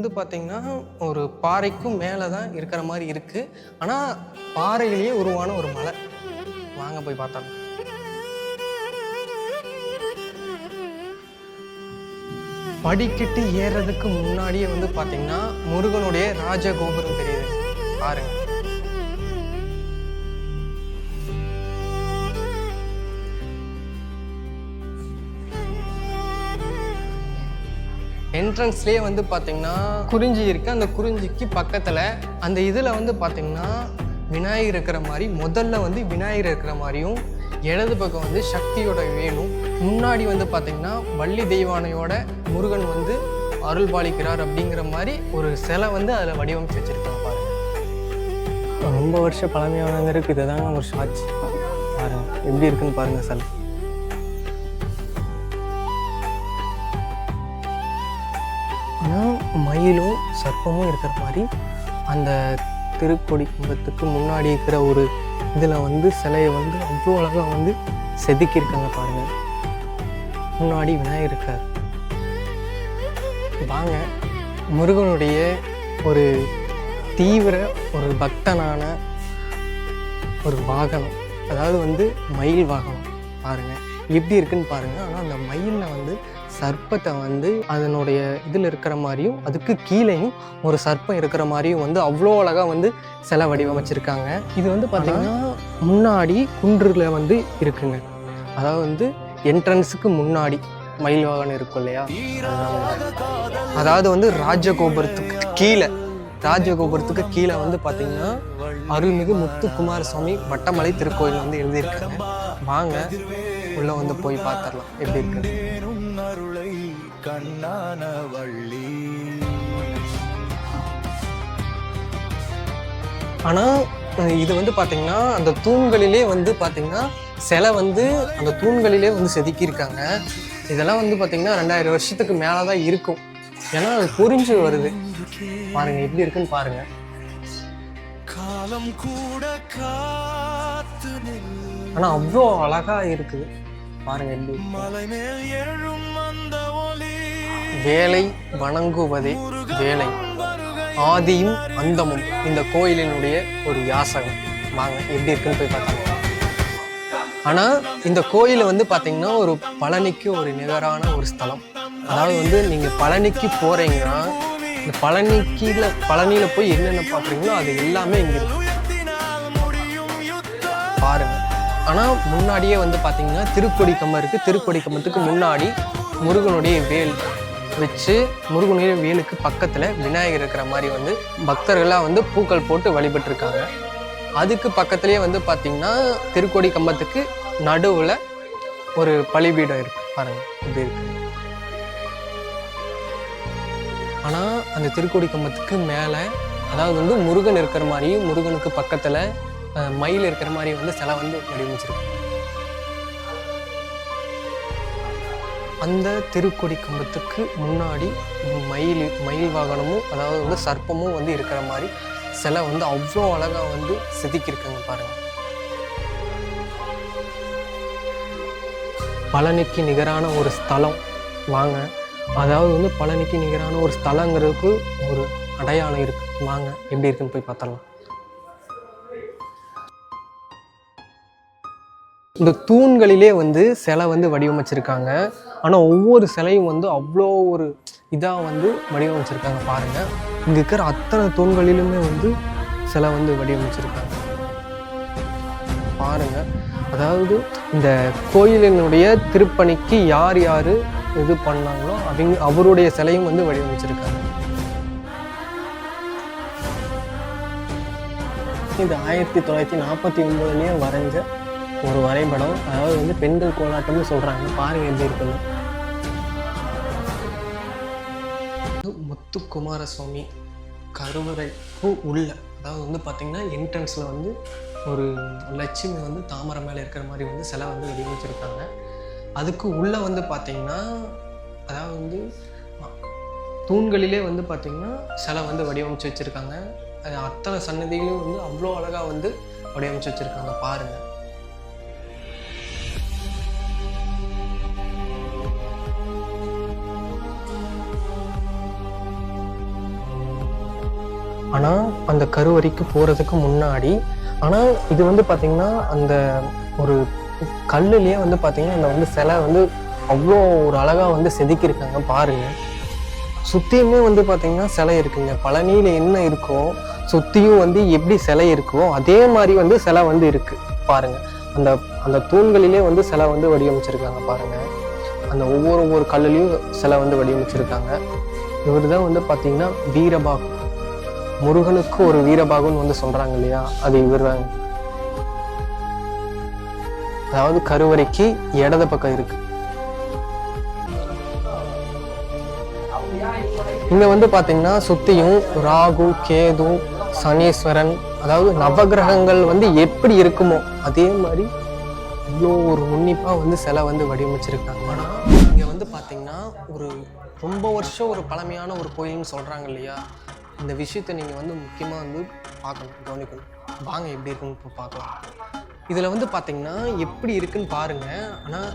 வந்து பார்த்தீங்கன்னா, ஒரு பாறைக்கும் மேல தான் இருக்கிற மாரி இருக்கு. ஆனா, பாறையிலேயே உருவான ஒரு மலை. வாங்க போய் பார்த்தரலாம். படிக்கட்டு ஏறுறதுக்கு முன்னாடியே வந்து பார்த்தீங்கன்னா, முருகனுடைய ராஜகோபுரம் தெரியுது. பாருங்க. என்ட்ரன்ஸ்லயே வந்து பார்த்தீங்கன்னா, குறிஞ்சி இருக்கு. அந்த குறிஞ்சிக்கு பக்கத்துல அந்த இதுல வந்து பார்த்தீங்கன்னா, விநாயகர் இருக்கிற மாரி முதல்ல வந்து விநாயகர் இருக்கிற மாரியும், இடது பக்கம் வந்து சக்தியோட வேலும், முன்னாடி வந்து பார்த்தீங்கன்னா, வள்ளி தெய்வானையோட முருகன் வந்து அருள் பாலிக்கிறார் அப்படிங்கிற மாரி ஒரு சிலை வந்து அதில் வடிவமைச்சு வச்சிருக்காங்க பாருங்க. ரொம்ப வருஷ பழமையானவங்களுக்கு இதுதாங்க ஒரு சாட்சி. பாருங்க எப்படி இருக்குன்னு பாருங்க சிலை. ஆனால் மயிலும் சர்ப்பமும் இருக்கிற மாதிரி அந்த திருக்கொடி கும்பத்துக்கு முன்னாடி இருக்கிற ஒரு இதில் வந்து சிலையை வந்து அவ்வளோ அழகாக வந்து செதுக்கியிருக்காங்க பாருங்கள். முன்னாடி விநாயகர் இருக்கார். வாங்க முருகனுடைய ஒரு தீவிர ஒரு பக்தனான ஒரு வாகனம், அதாவது வந்து மயில் வாகனம் பாருங்கள் எப்படி இருக்குன்னு பாருங்கள். ஆனால் அந்த மயிலில் வந்து சர்ப்பத்தை வந்து அதனுடைய இதில் இருக்கிற மாதிரியும் அதுக்கு கீழேயும் ஒரு சர்ப்பம் இருக்கிற மாதிரியும் வந்து அவ்வளோ அழகாக வந்து சிலை வடிவமைச்சிருக்காங்க. இது வந்து பார்த்திங்கன்னா முன்னாடி குன்றுல வந்து இருக்குங்க. அதாவது வந்து என்ட்ரன்ஸுக்கு முன்னாடி மயில் வாகனம் இருக்கும் இல்லையா, அதாவது வந்து ராஜகோபுரத்துக்கு கீழே வந்து பார்த்திங்கன்னா அருள்மிகு முத்துக்குமாரசுவாமி வட்டமலை திருக்கோயில் வந்து எழுதியிருக்காங்க. வாங்க உள்ள வந்து போய் பார்த்துடலாம் எப்படி இருக்கு. ஆனா இது வந்து பாத்தீங்கன்னா அந்த தூண்களிலே வந்து பாத்தீங்கன்னா சிலை வந்து அந்த தூண்களிலே வந்து செதுக்கியிருக்காங்க. இதெல்லாம் வந்து பாத்தீங்கன்னா 2000 வருஷத்துக்கு மேலதான் இருக்கும். ஏன்னா அது புரிஞ்சு வருது. பாருங்க எப்படி இருக்குன்னு பாருங்க. ஆனா அவ்வளோ அழகா இருக்குது பாருங்க எப்படி. வேலை வணங்குவதே வேலை, ஆதியும் அந்தமும் இந்த கோயிலினுடைய ஒரு யாசகம். வாங்க எப்படி இருக்குன்னு போய் பார்த்தாங்க. ஆனா இந்த கோயிலை வந்து பாத்தீங்கன்னா ஒரு பழனிக்கு ஒரு நிகரான ஒரு ஸ்தலம். அதாவது வந்து நீங்க பழனிக்கு போறீங்கன்னா இந்த பழனியில போய் என்னென்ன பாக்குறீங்களோ அது எல்லாமே இங்க இருக்கு பாருங்க. ஆனா முன்னாடியே வந்து பாத்தீங்கன்னா திருக்கொடி கம்பம் இருக்கு. திருக்கொடி கம்பத்துக்கு முன்னாடி முருகனுடைய வேல் வச்சு முருகனுடைய வேலுக்கு பக்கத்துல விநாயகர் இருக்கிற மாதிரி வந்து பக்தர்கள்லாம் வந்து பூக்கள் போட்டு வழிபட்டு இருக்காங்க. அதுக்கு பக்கத்துலயே வந்து பாத்தீங்கன்னா திருக்கொடி கம்பத்துக்கு நடுவுல ஒரு பலிபீடம் இருக்கு பாருங்க இப்படி இருக்கு. ஆனா அந்த திருக்கொடி கம்பத்துக்கு மேல அதாவது வந்து முருகன் இருக்கிற மாதிரியும் முருகனுக்கு பக்கத்துல மயில் இருக்கிற மாதிரி வந்து சிலை வந்து வடிவமைச்சிருக்கு. அந்த திருக்கொடி கம்பத்துக்கு முன்னாடி மயில் வாகனமும் அதாவது வந்து சர்ப்பமும் வந்து இருக்கிற மாதிரி சிலை வந்து அவ்வளோ அழகா வந்து செதுக்கியிருக்காங்க பாருங்க. பழனிக்கு நிகரான ஒரு ஸ்தலம். வாங்க, அதாவது வந்து பழனிக்கு நிகரான ஒரு ஸ்தலங்கிறதுக்கு ஒரு அடையாளம் இருக்கு. வாங்க எப்படி இருக்குன்னு போய் பார்த்தரலாம். இந்த தூண்களிலே வந்து சிலை வந்து வடிவமைச்சிருக்காங்க. ஆனால் ஒவ்வொரு சிலையும் வந்து அவ்வளோ ஒரு இதாக வந்து வடிவமைச்சிருக்காங்க பாருங்கள். இங்கே இருக்கிற அத்தனை தூண்களிலுமே வந்து சிலை வந்து வடிவமைச்சிருக்காங்க பாருங்கள். அதாவது இந்த கோயிலினுடைய திருப்பணிக்கு யார் யார் இது பண்ணாங்களோ அவருடைய சிலையும் வந்து வடிவமைச்சிருக்காங்க. இது 1949 வரைஞ்ச ஒரு வரைபடம். அதாவது வந்து பெண்கள் கோலாட்டம்னு சொல்றாங்க. பாருங்க எப்படி இருக்குன்னு. முத்துக்குமாரசுவாமி கருவறைக்கு உள்ள அதாவது வந்து பார்த்தீங்கன்னா என்ட்ரன்ஸில் வந்து ஒரு லட்சுமி வந்து தாமரை மேலே இருக்கிற மாதிரி வந்து சிலை வந்து வடிவமைச்சிருக்காங்க. அதுக்கு உள்ளே வந்து பார்த்தீங்கன்னா அதாவது வந்து தூண்களிலே வந்து பார்த்தீங்கன்னா சிலை வந்து வடிவமைச்சு வச்சுருக்காங்க. அத்தனை சன்னதிகளும் வந்து அவ்வளோ அழகாக வந்து வடிவமைச்சு வச்சுருக்காங்க பாருங்கள். ஆனால் அந்த கருவறைக்கு போகிறதுக்கு முன்னாடி, ஆனால் இது வந்து பார்த்திங்கன்னா அந்த ஒரு கல்லுலேயே வந்து பார்த்திங்கன்னா இந்த வந்து சிலை வந்து அவ்வளோ ஒரு அழகாக வந்து செதுக்கியிருக்காங்க பாருங்கள். சுற்றியுமே வந்து பார்த்திங்கன்னா சிலை இருக்குங்க. பழனியில் என்ன இருக்கோ சுற்றியும் வந்து எப்படி சிலை இருக்கோ அதே மாதிரி வந்து சிலை வந்து இருக்குது பாருங்கள். அந்த அந்த தூண்களிலே வந்து சிலை வந்து வடிவமைச்சிருக்காங்க பாருங்கள். அந்த ஒவ்வொரு கல்லுலேயும் சிலை வந்து வடிவமைச்சிருக்காங்க. இவர் தான் வந்து பார்த்திங்கன்னா வீரபாகு, முருகனுக்கு ஒரு வீரபாகுன்னு வந்து சொல்கிறாங்க இல்லையா, அது இவர் தாங்க. அதாவது கருவறைக்கு இடது பக்கம் இருக்கு. இங்க வந்து பாத்தீங்கன்னா சுத்தியும் ராகு, கேது, சனீஸ்வரன், அதாவது நவகிரகங்கள் வந்து எப்படி இருக்குமோ அதே மாதிரி இவ்வளோ ஒரு உன்னிப்பா வந்து சிலை வந்து வடிவமைச்சிருக்காங்க. ஆனா இங்க வந்து பாத்தீங்கன்னா ஒரு ரொம்ப வருஷம் ஒரு பழமையான ஒரு கோயில்னு சொல்றாங்க இல்லையா, இந்த விஷயத்தை நீங்க வந்து முக்கியமா வந்து பார்க்கணும், கவனிக்கணும். வாங்க எப்படி இருக்குன்னு இப்போ பார்க்கலாம். இதில் வந்து பார்த்திங்கன்னா எப்படி இருக்குன்னு பாருங்கள். ஆனால்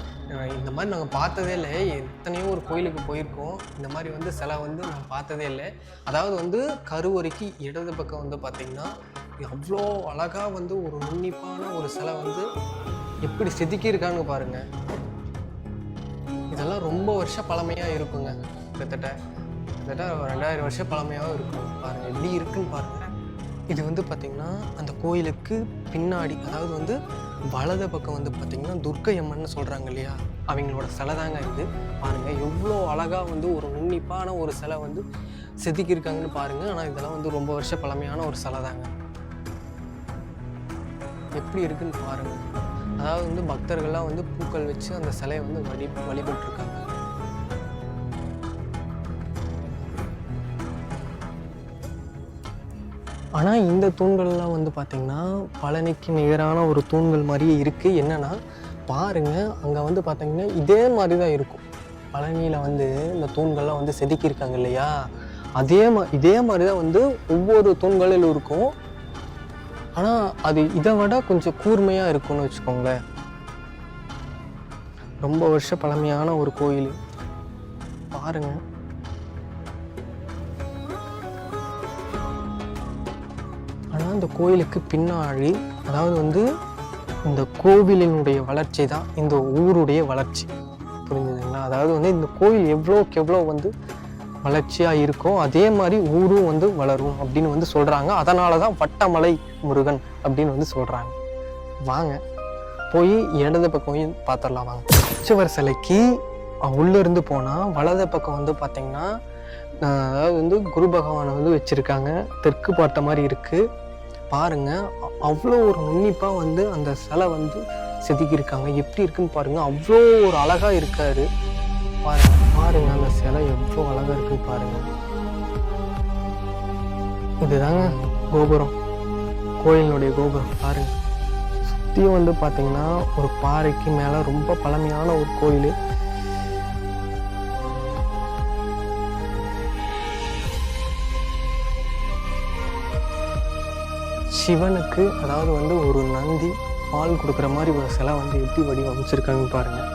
இந்த மாதிரி நாங்கள் பார்த்ததே இல்லை. எத்தனையோ ஒரு கோயிலுக்கு போயிருக்கோம், இந்த மாதிரி வந்து சிலை வந்து நாங்கள் பார்த்ததே இல்லை. அதாவது வந்து கருவறைக்கு இடது பக்கம் வந்து பார்த்திங்கன்னா அவ்வளோ அழகாக வந்து ஒரு நுண்ணிப்பான ஒரு சிலை வந்து எப்படி செதுக்கியிருக்கான்னு பாருங்கள். இதெல்லாம் ரொம்ப வருஷம் பழமையாக இருக்குங்க. கிட்டத்தட்ட 2000 வருஷம் பழமையாகவும் இருக்கும். பாருங்கள் எப்படி இருக்குன்னு பாருங்கள். இது வந்து பார்த்திங்கன்னா அந்த கோயிலுக்கு பின்னாடி, அதாவது வந்து வலது பக்கம் வந்து பார்த்திங்கன்னா துர்க்கை அம்மன்னு சொல்கிறாங்க இல்லையா, அவங்களோட சிலை தாங்க இது. பாருங்கள் எவ்வளோ அழகாக வந்து ஒரு உன்னிப்பான ஒரு சிலை வந்து செதுக்கியிருக்காங்கன்னு பாருங்கள். ஆனால் இதெல்லாம் வந்து ரொம்ப வருஷம் பழமையான ஒரு சிலை தாங்க. எப்படி இருக்குன்னு பாருங்கள். அதாவது வந்து பக்தர்கள்லாம் வந்து பூக்கள் வச்சு அந்த சிலையை வந்து வழிபட்டுருக்காங்க. ஆனால் இந்த தூண்கள்லாம் வந்து பார்த்திங்கன்னா பழனிக்கு நிகரான ஒரு தூண்கள் மாதிரியே இருக்குது. என்னென்னா பாருங்கள், அங்கே வந்து பார்த்திங்கன்னா இதே மாதிரி தான் இருக்கும். பழனியில் வந்து இந்த தூண்கள்லாம் வந்து செதுக்கியிருக்காங்க இல்லையா, இதே மாதிரி தான் வந்து ஒவ்வொரு தூண்களிலும் இருக்கும். ஆனால் அது இதை விட கொஞ்சம் கூர்மையாக இருக்கும்னு வச்சுக்கோங்களேன். ரொம்ப வருஷ பழமையான ஒரு கோயில் பாருங்கள். ஆனால் இந்த கோயிலுக்கு பின்னாடி, அதாவது வந்து இந்த கோவிலினுடைய வளர்ச்சி தான் இந்த ஊருடைய வளர்ச்சி, புரிஞ்சுதுங்களா? அதாவது வந்து இந்த கோயில் எவ்வளோக்கு எவ்வளோ வந்து வளர்ச்சியாக இருக்கோ அதே மாதிரி ஊரும் வந்து வளரும் அப்படின்னு வந்து சொல்கிறாங்க. அதனால தான் வட்டமலை முருகன் அப்படின்னு வந்து சொல்கிறாங்க. வாங்க போய் இடது பக்கம் போய் பார்த்துடலாம் வாங்க. உற்சவர் சிலைக்கு உள்ளேருந்து போனால் வலது பக்கம் வந்து பார்த்திங்கன்னா அதாவது வந்து குரு பகவானை வந்து வச்சுருக்காங்க. தெற்கு பார்த்த மாதிரி இருக்குது பாருங்கள். அவ்வளோ ஒரு நுண்ணிப்பாக வந்து அந்த சிலை வந்து செதுக்கியிருக்காங்க. எப்படி இருக்குன்னு பாருங்கள். அவ்வளோ ஒரு அழகாக இருக்காரு பாருங்க அந்த சிலை எவ்வளோ அழகாக இருக்குன்னு பாருங்கள். இதுதாங்க கோபுரம், கோயிலினுடைய கோபுரம் பாருங்கள். சுற்றியும் வந்து பார்த்திங்கன்னா ஒரு பாறைக்கு மேலே ரொம்ப பழமையான ஒரு கோயில். சிவனுக்கு அதாவது வந்து ஒரு நந்தி பால் கொடுக்குற மாதிரி ஒரு சிலை வந்து எப்படி வடிவமைச்சிருக்காங்கன்னு பாருங்கள்.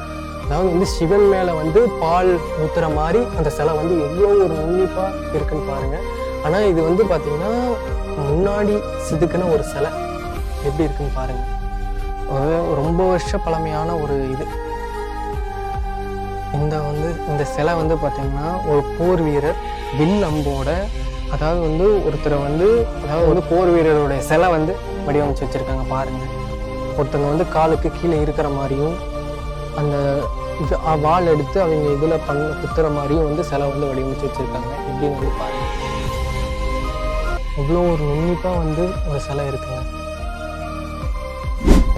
அதாவது வந்து சிவன் மேலே வந்து பால் ஊற்றுற மாதிரி அந்த சிலை வந்து எவ்வளோ ஒரு நுண்ணிப்பாக இருக்குன்னு பாருங்கள். ஆனால் இது வந்து பார்த்திங்கன்னா முன்னாடி செதுக்கின ஒரு சிலை எப்படி இருக்குன்னு பாருங்கள். ரொம்ப வருஷ பழமையான ஒரு இது. இந்த சிலை வந்து பார்த்திங்கன்னா ஒரு போர் வீரர் வில் அம்போட, அதாவது வந்து ஒருத்தரை வந்து, அதாவது வந்து போர் வீரருடைய சிலை வந்து வடிவமைச்சு வச்சுருக்காங்க பாருங்கள். ஒருத்தங்க வந்து காலுக்கு கீழே இருக்கிற மாதிரியும் அந்த இது வால் எடுத்து அவங்க இதில் குத்துற மாதிரியும் வந்து சிலை வந்து வடிவமைச்சு வச்சுருக்காங்க. இப்படின்னு வந்து பாருங்கள். அவ்வளோ ஒரு நுண்ணிப்பாக வந்து ஒரு சிலை இருக்குங்க.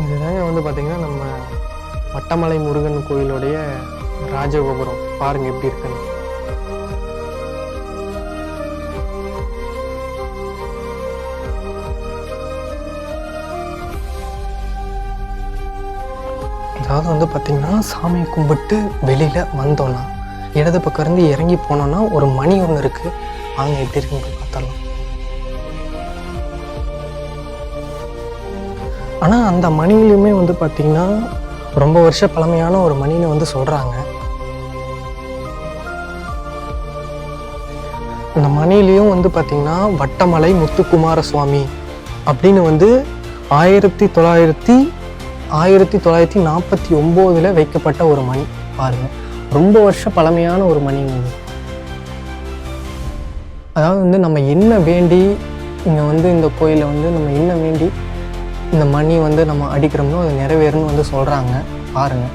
இதுதாங்க வந்து பார்த்திங்கன்னா நம்ம வட்டமலை முருகன் கோயிலுடைய ராஜகோபுரம் பாருங்கள் எப்படி இருக்குன்னு. அதாவது வந்து பார்த்திங்கன்னா சாமி கும்பிட்டு வெளியில் வந்தோன்னா இடது பக்கம் இருந்து இறங்கி போனோன்னா ஒரு மணி ஒன்று இருக்குது. வாங்க எப்படி இருக்குன்னு பார்த்தரலாம். ஆனால் அந்த மணியிலுமே வந்து பார்த்திங்கன்னா ரொம்ப வருஷ பழமையான ஒரு மணின்னு வந்து சொல்கிறாங்க. இந்த மணிலையும் வந்து பார்த்திங்கன்னா வட்டமலை முத்துக்குமார சுவாமி அப்படின்னு வந்து 1949 வைக்கப்பட்ட ஒரு மணி. பாருங்கள், ரொம்ப வருஷ பழமையான ஒரு மணிங்க. அதாவது வந்து நம்ம என்ன வேண்டி இங்கே வந்து இந்த கோயிலில் வந்து நம்ம என்ன வேண்டி இந்த மணி வந்து நம்ம அடிக்கிறோம்னோ அது நிறைவேறும்னு வந்து சொல்கிறாங்க. பாருங்கள்.